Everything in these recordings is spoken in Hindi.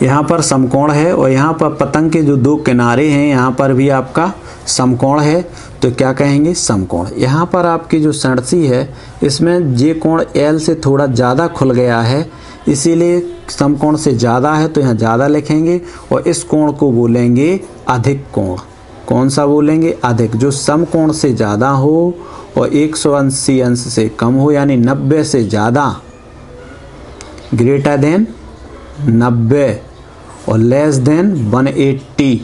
यहाँ पर समकोण है और यहाँ पर पतंग के जो दो किनारे हैं यहाँ पर भी आपका समकोण है, तो क्या कहेंगे? समकोण। यहाँ पर आपकी जो सड़सी है इसमें जे कोण एल से थोड़ा ज़्यादा खुल गया है, इसीलिए समकोण से ज़्यादा है तो यहाँ ज़्यादा लिखेंगे और इस कोण को बोलेंगे अधिक कोण। कौन सा बोलेंगे? अधिक। जो समकोण से ज़्यादा हो और 180 अंश से कम हो, यानी 90 से ज़्यादा, ग्रेटर देन 90 और लेस देन 180,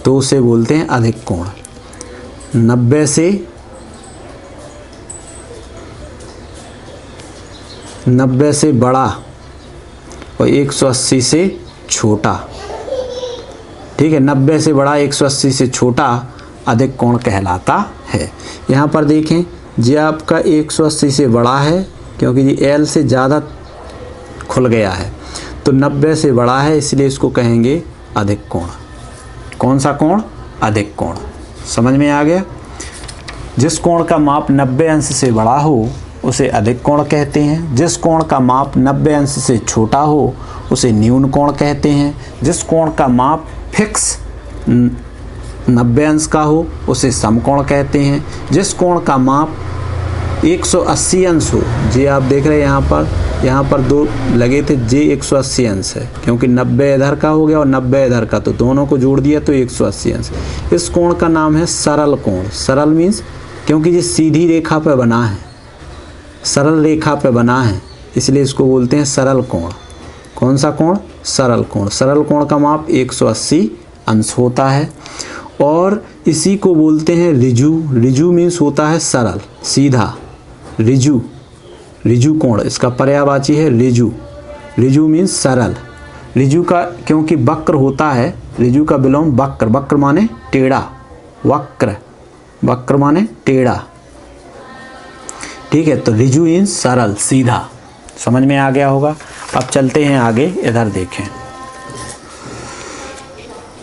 तो उसे बोलते हैं अधिक कोण। 90 से बड़ा और 180 से छोटा। ठीक है, 90 से बड़ा 180 से छोटा अधिक कोण कहलाता है। यहाँ पर देखें, ये आपका 180 से बड़ा है क्योंकि ये एल से ज़्यादा खुल गया है, तो 90 से बड़ा है इसलिए इसको कहेंगे अधिक कोण। कौन सा कोण? अधिक कोण। समझ में आ गया? जिस कोण का माप 90 अंश से बड़ा हो उसे अधिक कोण कहते हैं। जिस कोण का माप 90 अंश से छोटा हो उसे न्यून कोण कहते हैं। जिस कोण का माप फिक्स 90 अंश का हो उसे समकोण कहते हैं। जिस कोण का माप 180 अंश हो, जे आप देख रहे हैं यहाँ पर दो लगे थे, जे 180 अंश है क्योंकि 90 इधर का हो गया और 90 इधर का, तो दोनों को जोड़ दिया तो 180 अंश। इस कोण का नाम है सरल कोण। सरल मीन्स क्योंकि ये सीधी रेखा पर बना है, सरल रेखा पर बना है, इसलिए इसको बोलते हैं सरल कोण। कौन सा कोण? सरल कोण। सरल कोण का माप 180 अंश होता है और इसी को बोलते हैं ऋजु। ऋजु मीन्स होता है सरल, सीधा। ऋजु, ऋजु कोण, इसका पर्यायवाची है ऋजु। ऋजु मीन्स सरल। ऋजु का क्योंकि वक्र होता है, ऋजु का विलोम वक्र। वक्र माने टेढ़ा, वक्र, वक्र माने टेढ़ा। ठीक है, तो ऋजु मीन्स सरल, सीधा। समझ में आ गया होगा। अब चलते हैं आगे, इधर देखें।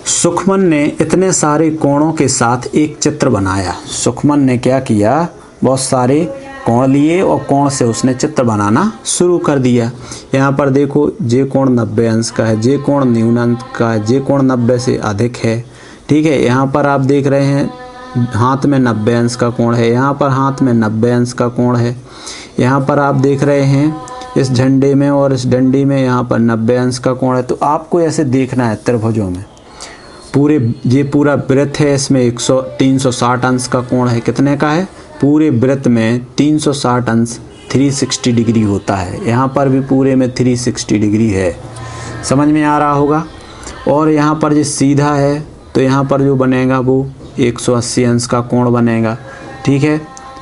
सुखमन ने इतने सारे कोणों के साथ एक चित्र बनाया। सुखमन ने क्या किया? बहुत सारे कोण लिए और कोण से उसने चित्र बनाना शुरू कर दिया। यहाँ पर देखो, जे कोण 90 अंश का है, जे कोण न्यून अंश का है, जे कोण 90 से अधिक है। ठीक है, यहाँ पर आप देख रहे हैं हाथ में 90 अंश का कोण है, यहाँ पर हाथ में 90 अंश का कोण है। यहाँ पर आप देख रहे हैं इस झंडे में और इस डंडी में यहाँ पर 90 अंश का कोण है। तो आपको ऐसे देखना है त्रिभुजों में, ये पूरा वृत्त है, इसमें 360 अंश का कोण है। कितने का है? पूरे वृत्त में 360 अंश, 360 डिग्री होता है। यहाँ पर भी पूरे में 360 डिग्री है। समझ में आ रहा होगा। और यहाँ पर जो सीधा है तो यहाँ पर जो बनेगा वो 180 अंश का कोण बनेगा। ठीक है,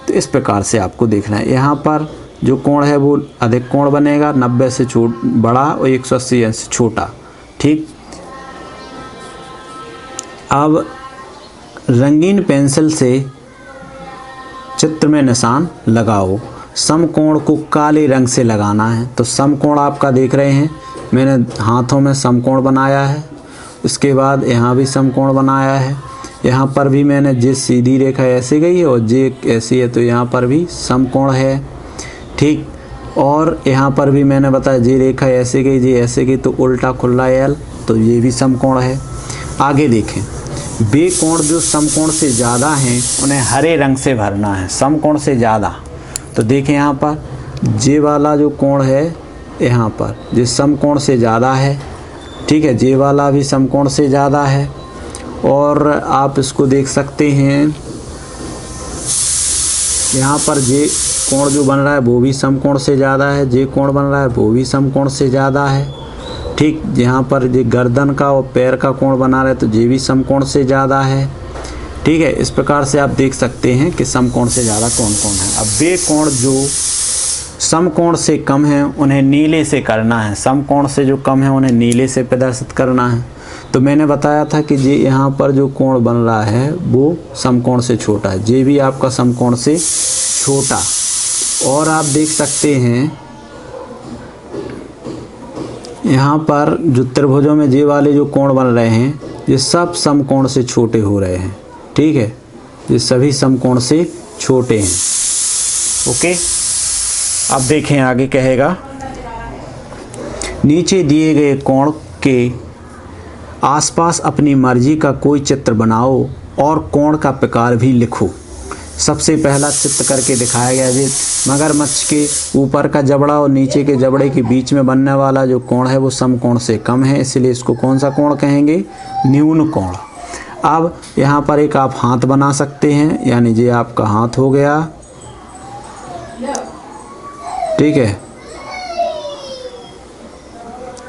तो इस प्रकार से आपको देखना है। यहाँ पर जो कोण है वो अधिक कोण बनेगा, 90 से बड़ा और 180 अंश छोटा। ठीक, अब रंगीन पेंसिल से चित्र में निशान लगाओ। समकोण को काले रंग से लगाना है। तो समकोण आपका देख रहे हैं, मैंने हाथों में समकोण बनाया है। इसके बाद यहाँ भी समकोण बनाया है। यहाँ पर भी मैंने जे सीधी रेखा ऐसे गई है और जे ऐसी है, तो यहाँ पर भी समकोण है। ठीक, और यहाँ पर भी मैंने बताया जे रेखा ऐसे गई, जे ऐसे गई, तो उल्टा खुला एल, तो ये भी समकोण है। आगे देखें, वे कोण जो समकोण से ज़्यादा हैं उन्हें हरे रंग से भरना है। समकोण से ज़्यादा, तो देखें यहाँ पर जे वाला जो कोण है, यहाँ पर जो समकोण से ज़्यादा है। ठीक है, जे वाला भी समकोण से ज़्यादा है। और आप इसको देख सकते हैं, यहाँ पर जे कोण जो बन रहा है वो भी समकोण से ज़्यादा है, जे कोण बन रहा है वो भी समकोण से ज़्यादा है। ठीक, यहाँ पर जो गर्दन का और पैर का कोण बना रहे तो ये भी समकोण से ज़्यादा है। ठीक है, इस प्रकार से आप देख सकते हैं कि समकोण से ज़्यादा कौन कौन है। अब वे कोण जो समकोण से कम हैं उन्हें नीले से करना है। समकोण से जो कम है उन्हें नीले से प्रदर्शित करना है। तो मैंने बताया था कि ये यहाँ पर जो कोण बन रहा है वो समकोण से छोटा है, ये भी आपका समकोण से छोटा। और आप देख सकते हैं यहाँ पर जो त्रिभुजों में जे वाले जो कोण बन रहे हैं ये सब समकोण से छोटे हो रहे हैं। ठीक है, ये सभी समकोण से छोटे हैं। ओके, अब देखें आगे कहेगा, नीचे दिए गए कोण के आसपास अपनी मर्जी का कोई चित्र बनाओ और कोण का प्रकार भी लिखो। सबसे पहला चित्र करके दिखाया गया जी, मगरमच्छ के ऊपर का जबड़ा और नीचे के जबड़े के बीच में बनने वाला जो कोण है वो समकोण से कम है, इसलिए इसको कौन सा कोण कहेंगे? न्यून कोण। अब यहाँ पर एक आप हाथ बना सकते हैं, यानी ये आपका हाथ हो गया, ठीक है।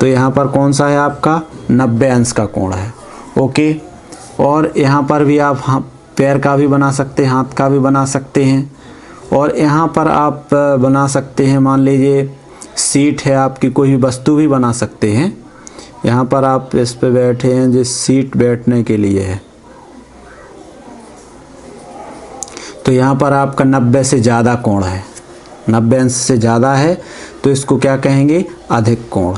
तो यहाँ पर कौन सा है आपका? 90 अंश का कोण है, ओके। और यहाँ पर भी आप पैर का भी बना सकते हैं, हाथ का भी बना सकते हैं। और यहाँ पर आप बना सकते हैं, मान लीजिए सीट है आपकी, कोई भी वस्तु भी बना सकते हैं। यहाँ पर आप इस पे बैठे हैं, जिस सीट बैठने के लिए है, तो यहाँ पर आपका 90 से ज़्यादा कोण है, 90 अंश से ज़्यादा है, तो इसको क्या कहेंगे? अधिक कोण।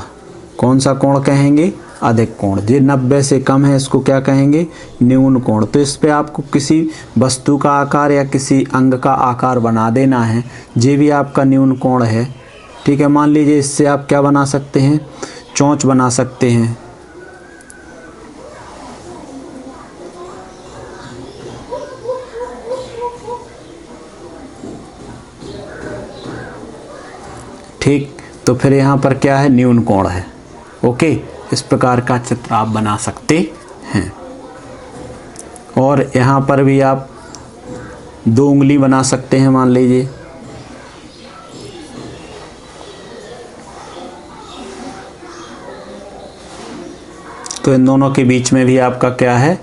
कौन सा कोण कहेंगे? अधिक कोण। जो 90 से कम है इसको क्या कहेंगे? न्यून कोण। तो इस पे आपको किसी वस्तु का आकार या किसी अंग का आकार बना देना है, ये भी आपका न्यून कोण है, ठीक है। मान लीजिए इससे आप क्या बना सकते हैं? चोंच बना सकते हैं, ठीक। तो फिर यहाँ पर क्या है? न्यून कोण है, ओके। इस प्रकार का चित्र आप बना सकते हैं। और यहाँ पर भी आप 2 उंगली बना सकते हैं, मान लीजिए, तो इन दोनों के बीच में भी आपका क्या है?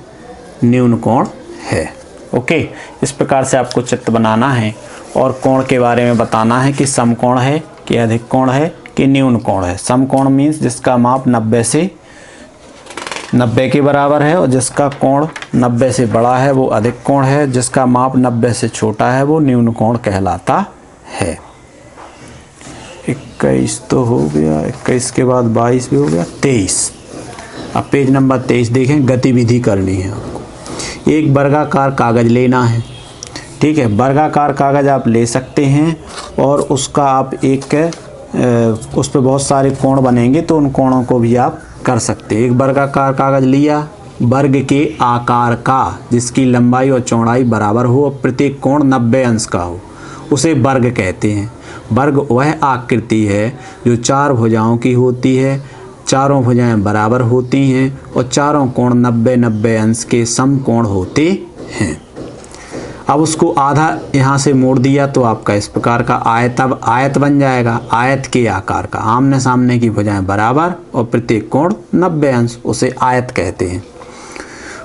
न्यून कोण है, ओके। इस प्रकार से आपको चित्र बनाना है और कोण के बारे में बताना है कि समकोण है कि अधिक कोण है कि न्यून कोण है। समकोण मीन्स जिसका माप 90 के बराबर है, और जिसका कोण 90 से बड़ा है वो अधिक कोण है, जिसका माप 90 से छोटा है वो न्यून कोण कहलाता है। 21 तो हो गया, 21 के बाद 22 भी हो गया, 23। अब पेज नंबर 23 देखें, गतिविधि करनी है आपको। एक वर्गाकार कागज़ लेना है, ठीक है। वर्गाकार कागज़ आप ले सकते हैं और उसका आप उस पर बहुत सारे कोण बनेंगे, तो उन कोणों को भी आप कर सकते हैं। एक वर्गाकार कागज़ लिया, वर्ग के आकार का, जिसकी लंबाई और चौड़ाई बराबर हो और प्रत्येक कोण 90 अंश का हो, उसे वर्ग कहते हैं। वर्ग वह आकृति है जो 4 भुजाओं की होती है, चारों भुजाएं बराबर होती हैं और चारों कोण 90-90 अंश के समकोण होते हैं। अब उसको आधा यहाँ से मोड़ दिया तो आपका इस प्रकार का आयत बन जाएगा, आयत के आकार का। आमने सामने की भुजाएं बराबर और प्रत्येक कोण 90 अंश, उसे आयत कहते हैं।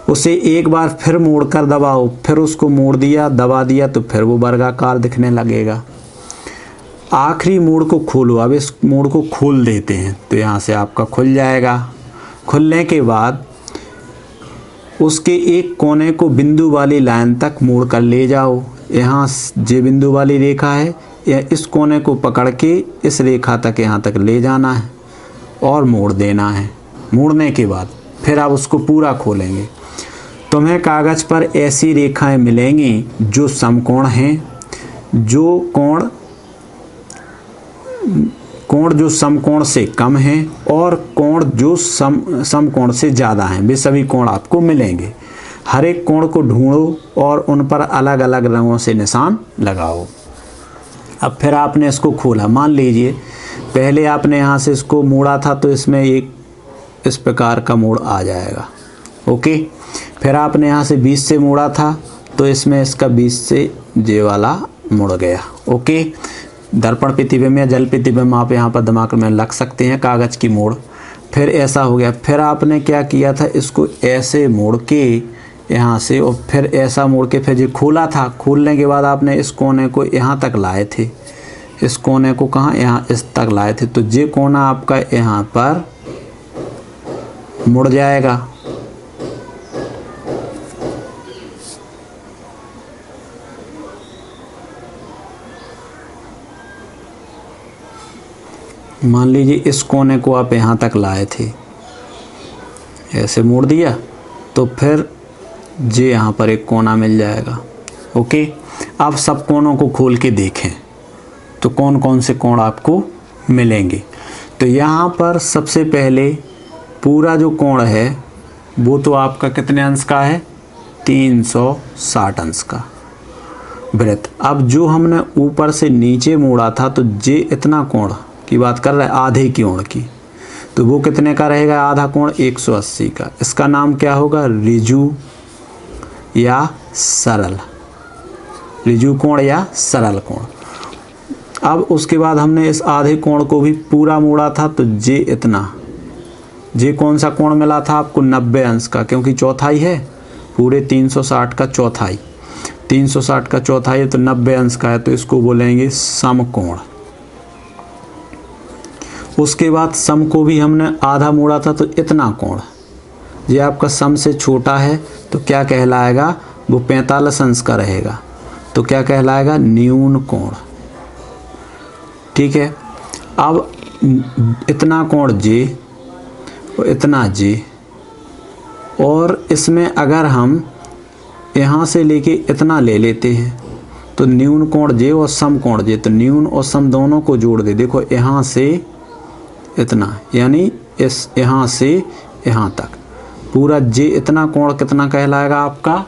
उसे एक बार फिर मोड़कर दबाओ, फिर उसको मोड़ दिया, दबा दिया, तो फिर वो वर्गाकार दिखने लगेगा। आखिरी मोड़ को खोलो, अब इस मोड़ को खोल देते हैं, तो यहाँ से आपका खुल जाएगा। खुलने के बाद उसके एक कोने को बिंदु वाली लाइन तक मोड़ कर ले जाओ। यहाँ जे बिंदु वाली रेखा है, या इस कोने को पकड़ के इस रेखा तक यहाँ तक ले जाना है और मोड़ देना है। मोड़ने के बाद फिर आप उसको पूरा खोलेंगे। तुम्हें कागज़ पर ऐसी रेखाएं मिलेंगी जो समकोण हैं, जो कोण जो समकोण से कम हैं और कोण जो समकोण से ज़्यादा हैं, वे सभी कोण आपको मिलेंगे। हर एक कोण को ढूंढो और उन पर अलग अलग रंगों से निशान लगाओ। अब फिर आपने इसको खोला, मान लीजिए पहले आपने यहाँ से इसको मोड़ा था, तो इसमें एक इस प्रकार का मोड़ आ जाएगा, ओके। फिर आपने यहाँ से 20 से मोड़ा था, तो इसमें इसका 20 से ये वाला मुड़ गया, ओके। दर्पण प्रतिबिंब या जल प्रतिबिंब आप यहाँ पर दिमाग में लग सकते हैं, कागज़ की मोड़। फिर ऐसा हो गया, फिर आपने क्या किया था, इसको ऐसे मोड़ के यहाँ से, और फिर ऐसा मोड़ के फिर ये खोला था। खोलने के बाद आपने इस कोने को यहाँ तक लाए थे, इस कोने को कहाँ, यहाँ इस तक लाए थे, तो ये कोना आपका यहाँ पर मुड़ जाएगा। मान लीजिए इस कोने को आप यहाँ तक लाए थे, ऐसे मोड़ दिया, तो फिर ये यहाँ पर एक कोना मिल जाएगा, ओके। अब सब कोनों को खोल के देखें तो कौन कौन से कोण आपको मिलेंगे। तो यहाँ पर सबसे पहले पूरा जो कोण है वो तो आपका कितने अंश का है, 360 अंश का वृत्त। अब जो हमने ऊपर से नीचे मोड़ा था तो जे इतना कोण की बात कर रहा है, आधे की कोण की, तो वो कितने का रहेगा आधा कोण, 180 का। इसका नाम क्या होगा, ऋजु या सरल, ऋजु कोण या सरल कोण। अब उसके बाद हमने इस आधे कोण को भी पूरा मोड़ा था तो जे इतना, जे कौन सा कोण मिला था आपको, 90 अंश का, क्योंकि चौथाई है, पूरे 360 का चौथाई, 360 का चौथाई है तो 90 अंश का है, तो इसको बोलेंगे समकोण। उसके बाद सम को भी हमने आधा मोड़ा था तो इतना कोण, ये आपका सम से छोटा है तो क्या कहलाएगा, वो 45 अंश का रहेगा, तो क्या कहलाएगा, न्यून कोण। ठीक है। अब इतना कोण जे और इतना जे, और इसमें अगर हम यहाँ से लेके इतना ले लेते हैं तो न्यून कोण जे और सम कोण जे, तो न्यून और सम दोनों को जोड़ दे, देखो यहाँ से इतना, यानी इस यहाँ से यहाँ तक पूरा जे इतना कोण कितना कहलाएगा आपका,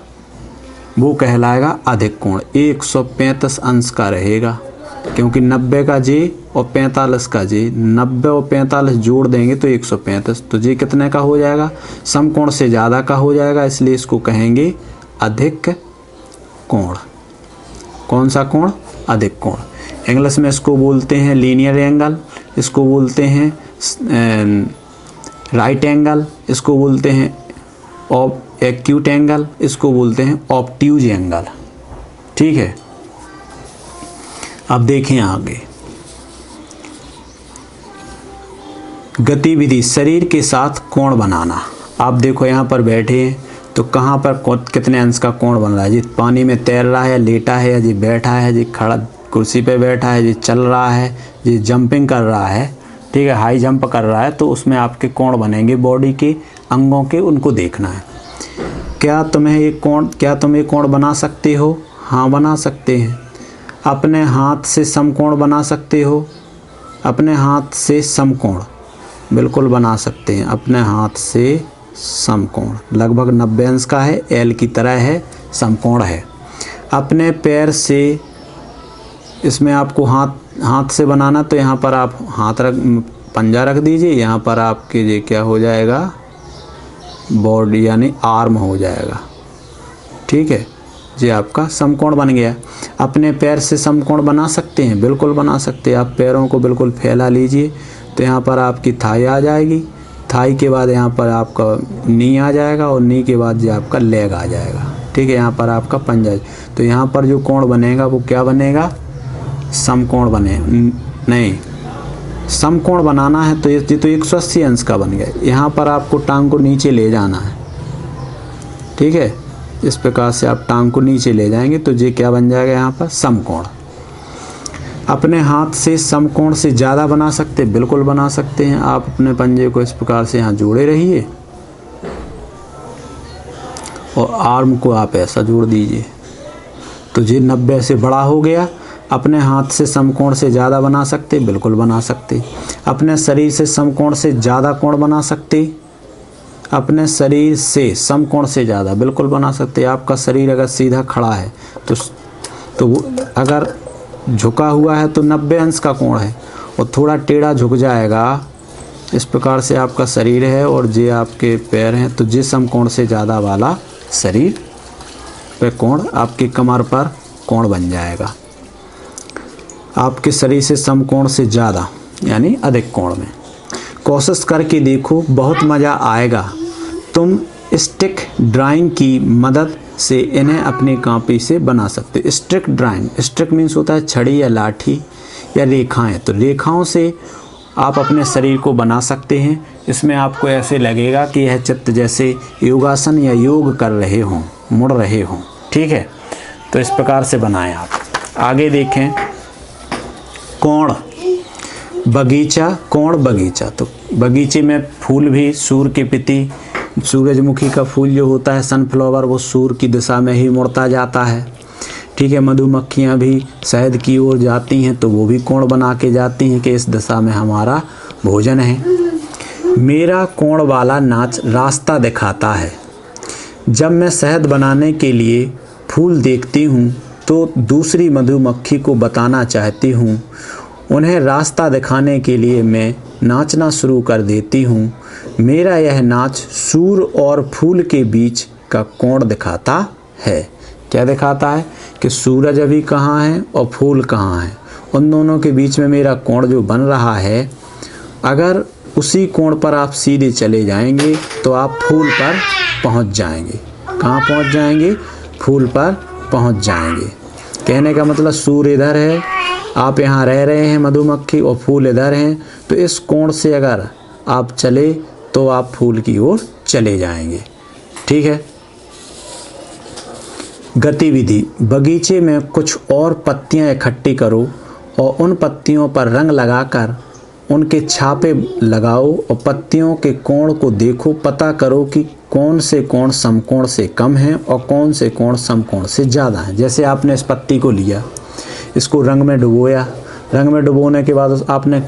वो कहलाएगा अधिक कोण, 135 अंश का रहेगा, क्योंकि 90 का जे और 45 का जे, 90 और 45 जोड़ देंगे तो 135, तो जे कितने का हो जाएगा, समकोण से ज़्यादा का हो जाएगा, इसलिए इसको कहेंगे अधिक कोण। कौन सा कोण, अधिक कोण। इंग्लिश में इसको बोलते हैं लीनियर एंगल, इसको बोलते हैं राइट एंगल, इसको बोलते हैं एक्यूट एंगल, इसको बोलते हैं ऑब्ट्यूज एंगल। ठीक है। अब देखें आगे, गतिविधि, शरीर के साथ कोण बनाना। आप देखो यहाँ पर बैठे हैं तो कहाँ पर कितने अंश का कोण बन रहा है, जी पानी में तैर रहा है, लेटा है, या जी बैठा है, जी खड़ा कुर्सी पे बैठा है, जी चल रहा है, जी जंपिंग कर रहा है, ठीक है, हाई जंप कर रहा है, तो उसमें आपके कोण बनेंगे, बॉडी के अंगों के, उनको देखना है। क्या तुम एक कोण बना सकते हो, हाँ बना सकते हैं। अपने हाथ से समकोण बना सकते हो, अपने हाथ से समकोण बिल्कुल बना सकते हैं, अपने हाथ से समकोण लगभग 90 अंश का है, एल की तरह है, समकोण है। अपने पैर से, इसमें आपको हाथ से बनाना, तो यहाँ पर आप पंजा रख दीजिए, यहाँ पर आपके ये क्या हो जाएगा, बॉडी यानी आर्म हो जाएगा। ठीक है, ये आपका समकोण बन गया। अपने पैर से समकोण बना सकते हैं, बिल्कुल बना सकते हैं। आप पैरों को बिल्कुल फैला लीजिए तो यहाँ पर आपकी थाई आ जाएगी, थाई के बाद यहाँ पर आपका नी आ जाएगा, और नी के बाद ये आपका लेग आ जाएगा। ठीक है, यहाँ पर आपका पंजा, तो यहाँ पर जो कोण बनेगा वो क्या बनेगा, समकोण बने, नहीं समकोण बनाना है तो ये तो 180 अंश का बन गया। यहाँ पर आपको टांग को नीचे ले जाना है। ठीक है, इस प्रकार से आप टांग को नीचे ले जाएंगे तो ये क्या बन जाएगा, यहाँ पर समकोण। अपने हाथ से समकोण से ज़्यादा बना सकते, बिल्कुल बना सकते हैं। आप अपने पंजे को इस प्रकार से यहाँ जोड़े रहिए और आर्म को आप ऐसा जोड़ दीजिए तो ये 90 से बड़ा हो गया। अपने हाथ से समकोण से ज़्यादा बना सकते, बिल्कुल बना सकते। अपने शरीर से समकोण से ज़्यादा कोण बना सकते, अपने शरीर से समकोण से ज़्यादा बिल्कुल बना सकते। आपका शरीर अगर सीधा खड़ा है तो वो अगर झुका हुआ है तो 90 अंश का कोण है, और थोड़ा टेढ़ा झुक जाएगा, इस प्रकार से आपका शरीर है और ये आपके पैर हैं, तो ये समकोण से ज़्यादा वाला शरीर पे कोण, आपकी कमर पर कोण बन जाएगा। आपके शरीर से समकोण से ज़्यादा यानी अधिक कोण में। कोशिश करके देखो, बहुत मज़ा आएगा। तुम स्टिक ड्राइंग की मदद से इन्हें अपनी कॉपी से बना सकते। स्टिक ड्राइंग, स्टिक मीन्स होता है छड़ी या लाठी या रेखाएं, तो रेखाओं से आप अपने शरीर को बना सकते हैं। इसमें आपको ऐसे लगेगा कि यह चित्र जैसे योगासन या योग कर रहे हों, मुड़ रहे हों। ठीक है, तो इस प्रकार से बनाएं आप। आगे देखें, कोण बगीचा, कोण बगीचा, तो बगीचे में फूल भी सूर्य के प्रति, सूरजमुखी का फूल जो होता है सनफ्लावर, वो सूर्य की दिशा में ही मुड़ता जाता है। ठीक है, मधुमक्खियाँ भी शहद की ओर जाती हैं तो वो भी कोण बना के जाती हैं कि इस दिशा में हमारा भोजन है। मेरा कोण वाला नाच रास्ता दिखाता है। जब मैं शहद बनाने के लिए फूल देखती हूँ तो दूसरी मधुमक्खी को बताना चाहती हूँ। उन्हें रास्ता दिखाने के लिए मैं नाचना शुरू कर देती हूँ। मेरा यह नाच सूर और फूल के बीच का कोण दिखाता है। क्या दिखाता है कि सूरज अभी कहाँ है और फूल कहाँ है, उन दोनों के बीच में मेरा कोण जो बन रहा है, अगर उसी कोण पर आप सीधे चले जाएंगे तो आप फूल पर पहुंच जाएंगे। कहाँ पहुंच जाएंगे? फूल पर पहुंच जाएंगे। कहने का मतलब सूर्य इधर है, आप यहाँ रह रहे हैं मधुमक्खी, और फूल इधर हैं, तो इस कोण से अगर आप चले तो आप फूल की ओर चले जाएंगे। ठीक है। गतिविधि, बगीचे में कुछ और पत्तियां इकट्ठी करो और उन पत्तियों पर रंग लगाकर उनके छापे लगाओ और पत्तियों के कोण को देखो। पता करो कि कौन से कोण समकोण से कम हैं और कौन से कोण समकोण से ज़्यादा हैं। जैसे आपने इस पत्ती को लिया, इसको रंग में डुबोया, रंग में डुबोने के बाद आपने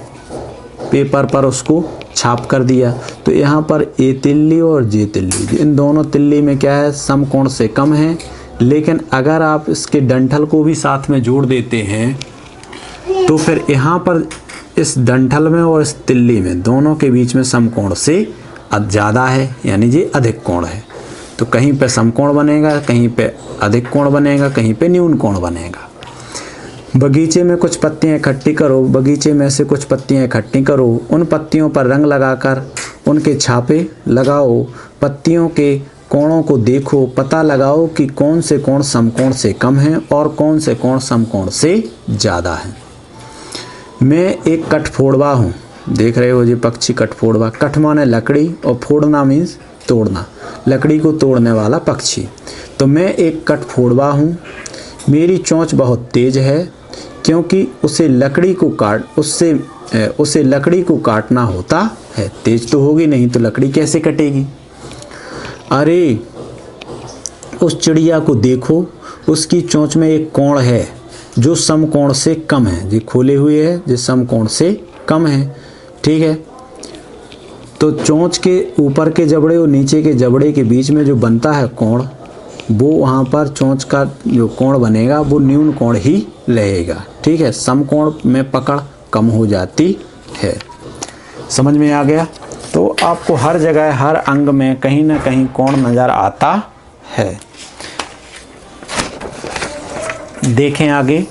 पेपर पर उसको छाप कर दिया, तो यहाँ पर ए तिल्ली और जे तिल्ली, इन दोनों तिल्ली में क्या है? समकोण से कम है। लेकिन अगर आप इसके डंठल को भी साथ में जोड़ देते हैं तो फिर यहाँ पर इस डंठल में और इस तिल्ली में दोनों के बीच में समकोण से ज़्यादा है, यानी ये अधिक कोण है। तो कहीं पे समकोण बनेगा, कहीं पे अधिक कोण बनेगा, कहीं पे न्यून कोण बनेगा। बगीचे में कुछ पत्तियां इकट्ठी करो, बगीचे में से कुछ पत्तियां इकट्ठी करो, उन पत्तियों पर रंग लगाकर उनके छापे लगाओ, पत्तियों के कोणों को देखो, पता लगाओ कि कौन से कोण समकोण से कम हैं और कौन से कोण समकोण से ज़्यादा हैं। मैं एक कठफोड़वा हूँ। देख रहे हो ये पक्षी कठफोड़वा। कठ माने लकड़ी और फोड़ना मीन्स तोड़ना, लकड़ी को तोड़ने वाला पक्षी। तो मैं एक कठफोड़वा हूँ। मेरी चोंच बहुत तेज है क्योंकि उसे लकड़ी को काटना होता है। तेज तो होगी नहीं तो लकड़ी कैसे कटेगी? अरे उस चिड़िया को देखो, उसकी चोंच में एक कोण है जो समकोण से कम है। ये खोले हुए है, जो समकोण से कम है। ठीक है। तो चोंच के ऊपर के जबड़े और नीचे के जबड़े के बीच में जो बनता है कोण, वो वहाँ पर चोंच का जो कोण बनेगा वो न्यून कोण ही रहेगा। ठीक है। समकोण में पकड़ कम हो जाती है। समझ में आ गया? तो आपको हर जगह हर अंग में कहीं ना कहीं कोण नज़र आता है। देखें आगे।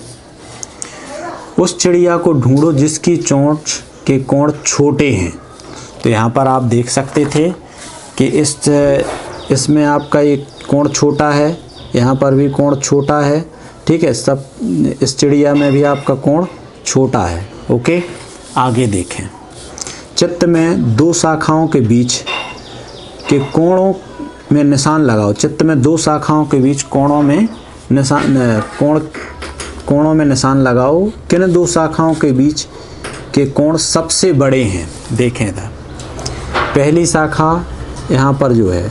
उस चिड़िया को ढूंढो जिसकी चोंच के कोण छोटे हैं। तो यहाँ पर आप देख सकते थे कि इसमें आपका एक कोण छोटा है, यहाँ पर भी कोण छोटा है। ठीक है। सब इस चिड़िया में भी आपका कोण छोटा है। ओके। आगे देखें। चित्त में दो शाखाओं के बीच के कोणों में निशान लगाओ। चित्त में दो शाखाओं के बीच कोणों में निशान लगाओ। किन दो शाखाओं के बीच के कोण सबसे बड़े हैं? देखें इधर। पहली शाखा यहाँ पर जो है,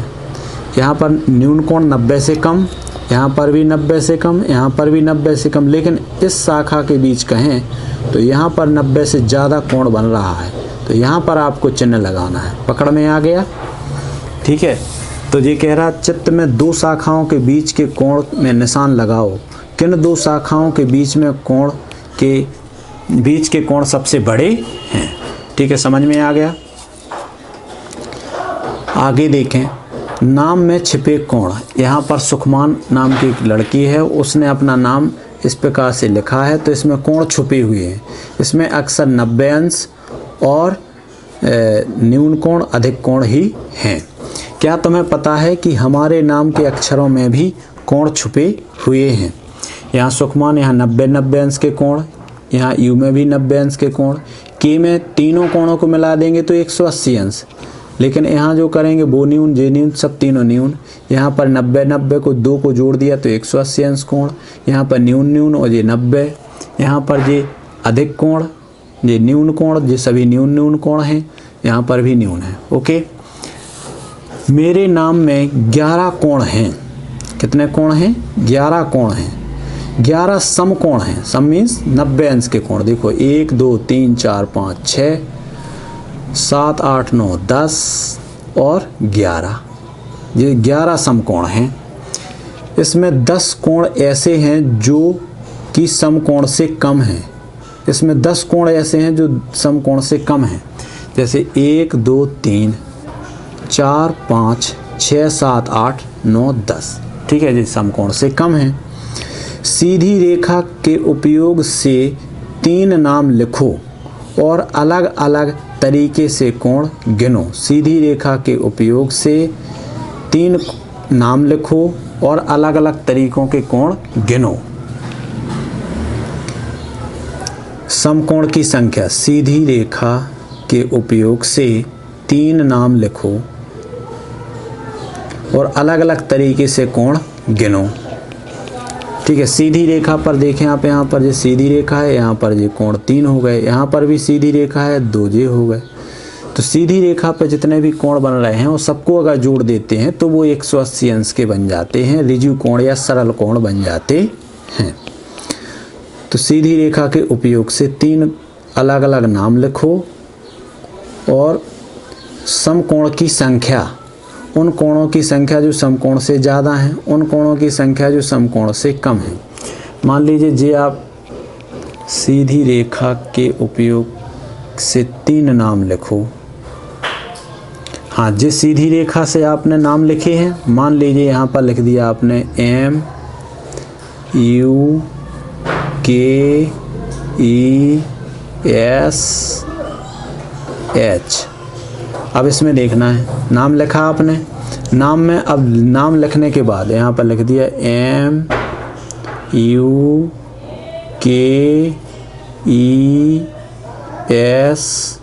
यहाँ पर न्यून कोण 90 से कम, यहाँ पर भी 90 से कम, यहाँ पर भी 90 से कम। लेकिन इस शाखा के बीच कहें तो यहाँ पर 90 से ज़्यादा कोण बन रहा है। तो यहाँ पर आपको चिन्ह लगाना है। पकड़ में आ गया? ठीक है। तो ये कह रहा चित्त में दो शाखाओं के बीच के कोण में निशान लगाओ। किन दो शाखाओं के बीच के कोण सबसे बड़े हैं? ठीक है। समझ में आ गया? आगे देखें। नाम में छिपे कोण। यहाँ पर सुखमान नाम की एक लड़की है, उसने अपना नाम इस प्रकार से लिखा है। तो इसमें कोण छुपे हुए हैं। इसमें अक्सर 90 अंश और न्यून कोण अधिक कोण ही हैं। क्या तुम्हें पता है कि हमारे नाम के अक्षरों में भी कोण छुपे हुए हैं? यहाँ सुखमान, यहाँ 90 अंश के कोण, यहाँ यू में भी 90 अंश के कोण, के में तीनों कोणों को मिला देंगे तो 180 अंश। लेकिन यहाँ जो करेंगे वो न्यून, जे न्यून, सब तीनों न्यून। यहाँ पर 90 को 2 को जोड़ दिया तो 180 अंश कोण। यहाँ पर न्यून और ये 90। यहाँ पर ये अधिक कोण, ये न्यून कोण, ये सभी न्यून कोण हैं। यहाँ पर भी न्यून है। ओके। मेरे नाम में 11 कोण हैं। कितने कोण हैं? 11 कोण हैं। 11 समकोण हैं। सम मीन्स 90 अंश के कोण। देखो 1 2 3 4 5 6 7, 8, 9, 10 और 11। ये 11 समकोण हैं। इसमें 10 कोण ऐसे हैं जो कि समकोण से कम हैं। इसमें 10 कोण ऐसे हैं जो समकोण से कम हैं। जैसे 1, 2, 3, 4, 5, 6, 7, 8, 9, 10। ठीक है जी, समकोण से कम हैं। सीधी रेखा के उपयोग से 3 नाम लिखो और अलग अलग तरीके से कोण गिनो। सीधी रेखा के उपयोग से 3 नाम लिखो और अलग अलग तरीकों के कोण गिनो। समकोण की संख्या। सीधी रेखा के उपयोग से 3 नाम लिखो और अलग अलग तरीके से कोण गिनो। ठीक है, सीधी रेखा पर देखें आप, यहाँ पर जो सीधी रेखा है, यहाँ पर ये कोण 3 हो गए, यहाँ पर भी सीधी रेखा है, 2 ये हो गए। तो सीधी रेखा पर जितने भी कोण बन रहे हैं वो सबको अगर जोड़ देते हैं तो वो 180 अंश के बन जाते हैं, ऋजु कोण या सरल कोण बन जाते हैं। तो सीधी रेखा के उपयोग से 3 अलग अलग नाम लिखो और समकोण की संख्या, उन कोणों की संख्या जो समकोण से ज़्यादा हैं, उन कोणों की संख्या जो समकोण से कम है। मान लीजिए जे आप सीधी रेखा के उपयोग से 3 नाम लिखो। हाँ, जिस सीधी रेखा से आपने नाम लिखे हैं, मान लीजिए यहाँ पर लिख दिया आपने M U K E S H। अब इसमें देखना है, नाम लिखा आपने, नाम में अब नाम लिखने के बाद यहाँ पर लिख दिया M U K E S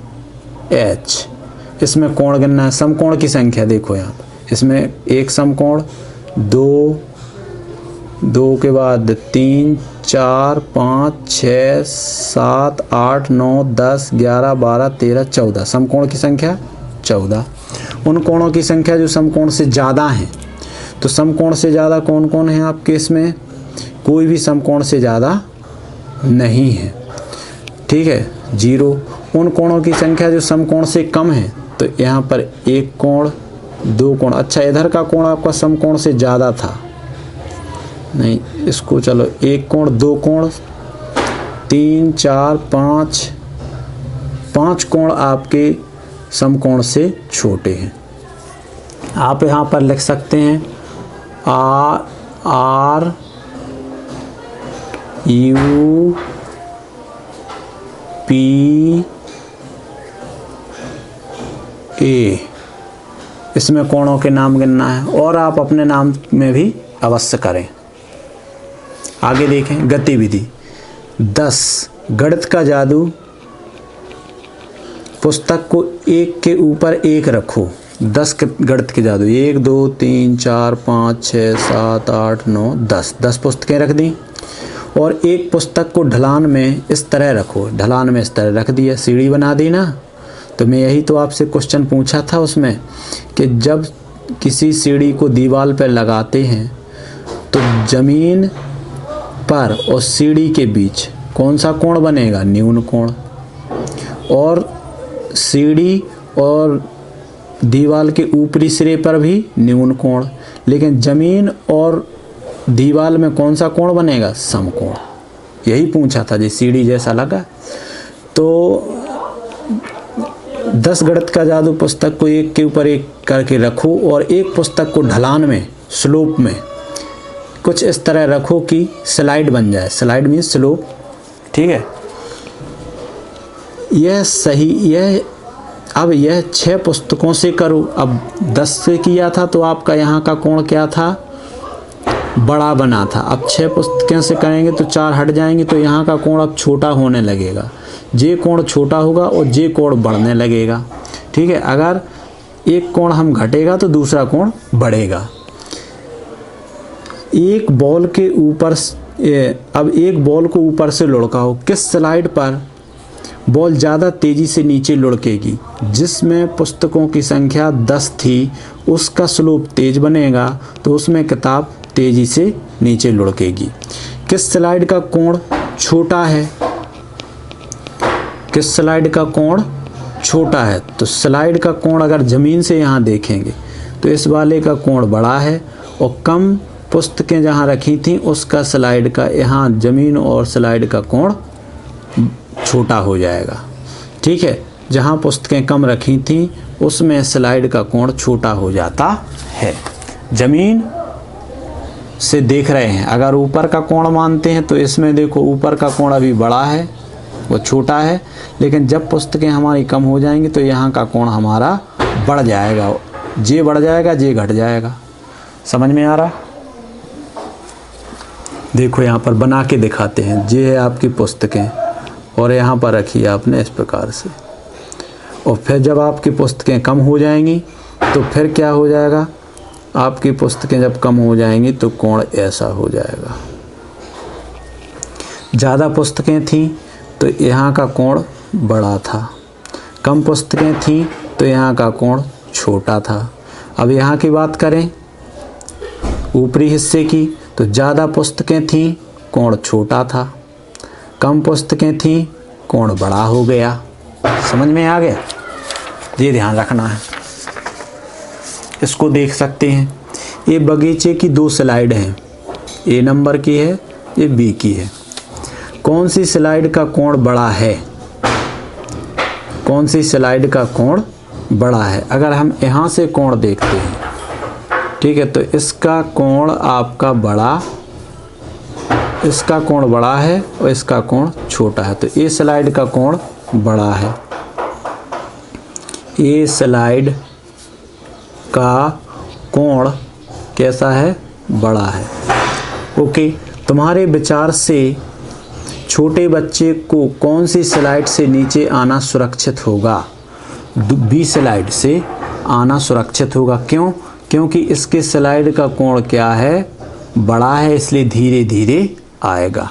H। इसमें कोण गिनना है, समकोण की संख्या देखो यहाँ पर। इसमें एक समकोण, 2 के बाद 3, 4, 5, 6, 7, 8, 9, 10, 11, 12, 13, 14। समकोण की संख्या 14। उन कोणों की संख्या जो समकोण से ज़्यादा हैं। तो समकोण से ज़्यादा कौन कौन है आपके इसमें? कोई भी समकोण से ज़्यादा नहीं है। ठीक है, 0। उन कोणों की संख्या जो समकोण से कम है, तो यहाँ पर 1 कोण, 2 कोण। अच्छा, इधर का कोण आपका समकोण से ज़्यादा था, नहीं, इसको चलो 1 कोण, 2 कोण, 3, 4, 5 कोण आपके समकोण से छोटे हैं। आप यहाँ पर लिख सकते हैं R U P A। इसमें कोणों के नाम गिनना है और आप अपने नाम में भी अवश्य करें। आगे देखें, गतिविधि 10। गणित का जादू। पुस्तक को एक के ऊपर एक रखो। 10 गणित के जादू, 1, 2, 3, 4, 5, 6, 7, 8, 9, 10। 10 पुस्तकें रख दी और एक पुस्तक को ढलान में इस तरह रखो। ढलान में इस तरह रख दिया, सीढ़ी बना दी ना। तो मैं यही तो आपसे क्वेश्चन पूछा था उसमें कि जब किसी सीढ़ी को दीवार पर लगाते हैं तो जमीन पर और सीढ़ी के बीच कौन सा कोण बनेगा? न्यून कोण। और सीढ़ी और दीवार के ऊपरी सिरे पर भी न्यून कोण। लेकिन जमीन और दीवार में कौन सा कोण बनेगा? समकोण। यही पूछा था जी, सीढ़ी जैसा लगा। तो 10 गणित का जादू पुस्तक को एक के ऊपर एक करके रखो और एक पुस्तक को ढलान में, स्लोप में कुछ इस तरह रखो कि स्लाइड बन जाए। Slide means slope. ठीक है, यह सही। अब यह 6 पुस्तकों से करो। अब 10 से किया था तो आपका यहाँ का कोण क्या था? बड़ा बना था। अब 6 पुस्तकें से करेंगे तो 4 हट जाएंगे, तो यहाँ का कोण अब छोटा होने लगेगा। जे कोण छोटा होगा और जे कोण बढ़ने लगेगा। ठीक है, अगर एक कोण हम घटेगा तो दूसरा कोण बढ़ेगा। एक बॉल के ऊपर, अब एक बॉल को ऊपर से लुढ़काओ। किस स्लाइड पर बॉल ज़्यादा तेज़ी से नीचे लुढ़केगी? जिसमें पुस्तकों की संख्या 10 थी उसका स्लोप तेज बनेगा, तो उसमें किताब तेज़ी से नीचे लुढ़केगी। किस स्लाइड का कोण छोटा है? किस स्लाइड का कोण छोटा है, तो स्लाइड का कोण अगर ज़मीन से यहाँ देखेंगे तो इस वाले का कोण बड़ा है, और कम पुस्तकें जहाँ रखी थी उसका स्लाइड का यहाँ ज़मीन और स्लाइड का कोण छोटा हो जाएगा। ठीक है, जहाँ पुस्तकें कम रखी थी उसमें स्लाइड का कोण छोटा हो जाता है। ज़मीन से देख रहे हैं, अगर ऊपर का कोण मानते हैं तो इसमें देखो ऊपर का कोण अभी बड़ा है, वो छोटा है, लेकिन जब पुस्तकें हमारी कम हो जाएंगी तो यहाँ का कोण हमारा बढ़ जाएगा, जे बढ़ जाएगा जे घट जाएगा। समझ में आ रहा? देखो यहाँ पर बना के दिखाते हैं। ये है आपकी पुस्तकें और यहाँ पर रखी है आपने इस प्रकार से, और फिर जब आपकी पुस्तकें कम हो जाएंगी तो फिर क्या हो जाएगा, आपकी पुस्तकें जब कम हो जाएंगी तो कोण ऐसा हो जाएगा। ज़्यादा पुस्तकें थीं तो यहाँ का कोण बड़ा था, कम पुस्तकें थीं तो यहाँ का कोण छोटा था। अब यहाँ की बात करें ऊपरी हिस्से की, तो ज़्यादा पुस्तकें थीं कोण छोटा था, कम पुस्तकें थीं कोण बड़ा हो गया। समझ में आ गया? ये ध्यान रखना है। इसको देख सकते हैं, ये बगीचे की 2 स्लाइड हैं, ए नंबर की है, ये बी की है। कौन सी स्लाइड का कोण बड़ा है? कौन सी स्लाइड का कोण बड़ा है? अगर हम यहाँ से कोण देखते हैं, ठीक है, तो इसका कोण आपका बड़ा, इसका कोण बड़ा है और इसका कोण छोटा है, तो ये स्लाइड का कोण बड़ा है, ये स्लाइड का कोण कैसा है? बड़ा है। ओके, तुम्हारे विचार से छोटे बच्चे को कौन सी स्लाइड से नीचे आना सुरक्षित होगा? बी स्लाइड से आना सुरक्षित होगा। क्यों? क्योंकि इसके स्लाइड का कोण क्या है? बड़ा है, इसलिए धीरे धीरे आएगा।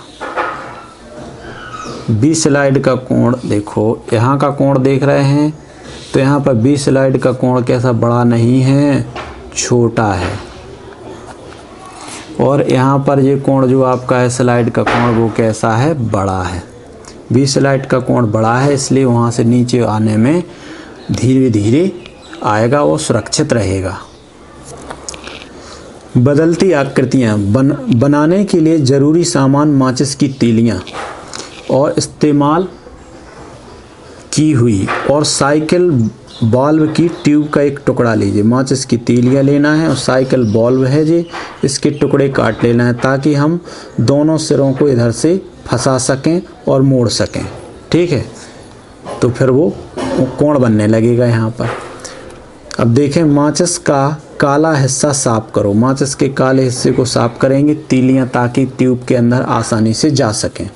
बी स्लाइड का कोण देखो, यहाँ का कोण देख रहे हैं तो यहाँ पर बी स्लाइड का कोण कैसा? बड़ा नहीं है, छोटा है। और यहाँ पर ये कोण जो आपका है स्लाइड का कोण, वो कैसा है? बड़ा है। बी स्लाइड का कोण बड़ा है, इसलिए वहाँ से नीचे आने में धीरे धीरे आएगा, वो सुरक्षित रहेगा। बदलती आकृतियाँ बनाने के लिए ज़रूरी सामान माचिस की तीलियाँ और इस्तेमाल की हुई और साइकिल बल्ब की ट्यूब का एक टुकड़ा लीजिए। माचिस की तीलियाँ लेना है और साइकिल बल्ब है जी, इसके टुकड़े काट लेना है ताकि हम दोनों सिरों को इधर से फंसा सकें और मोड़ सकें। ठीक है, तो फिर वो कोण बनने लगेगा यहाँ पर। अब देखें, माचिस का काला हिस्सा साफ करो। माचिस के काले हिस्से को साफ करेंगे तीलियाँ, ताकि ट्यूब के अंदर आसानी से जा सकें।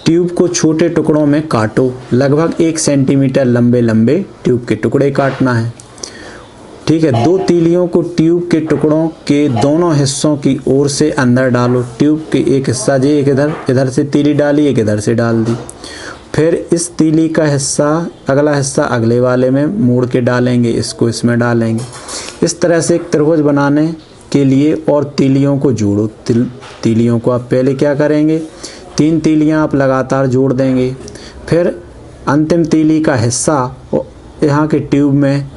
ट्यूब को छोटे टुकड़ों में काटो, लगभग 1 सेंटीमीटर लंबे लंबे ट्यूब के टुकड़े काटना है। ठीक है, 2 तीलियों को ट्यूब के टुकड़ों के दोनों हिस्सों की ओर से अंदर डालो। ट्यूब के एक हिस्सा जी, एक इधर से तीली डाली, एक इधर से डाल दी। फिर इस तीली का हिस्सा, अगला हिस्सा अगले वाले में मोड़ के डालेंगे, इसको इसमें डालेंगे। इस तरह से एक त्रिभुज बनाने के लिए और तीलियों को जोड़ो। तीलियों को आप पहले क्या करेंगे? 3 तीलियां आप लगातार जोड़ देंगे, फिर अंतिम तीली का हिस्सा यहाँ के ट्यूब में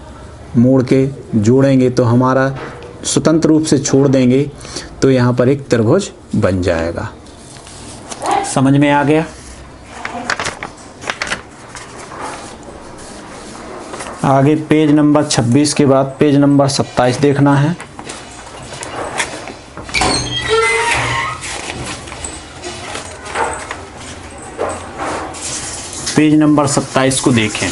मोड़ के जोड़ेंगे, तो हमारा स्वतंत्र रूप से छोड़ देंगे तो यहाँ पर एक त्रिभुज बन जाएगा। समझ में आ गया? आगे पेज नंबर 26 के बाद पेज नंबर 27 देखना है। पेज नंबर 27 को देखें।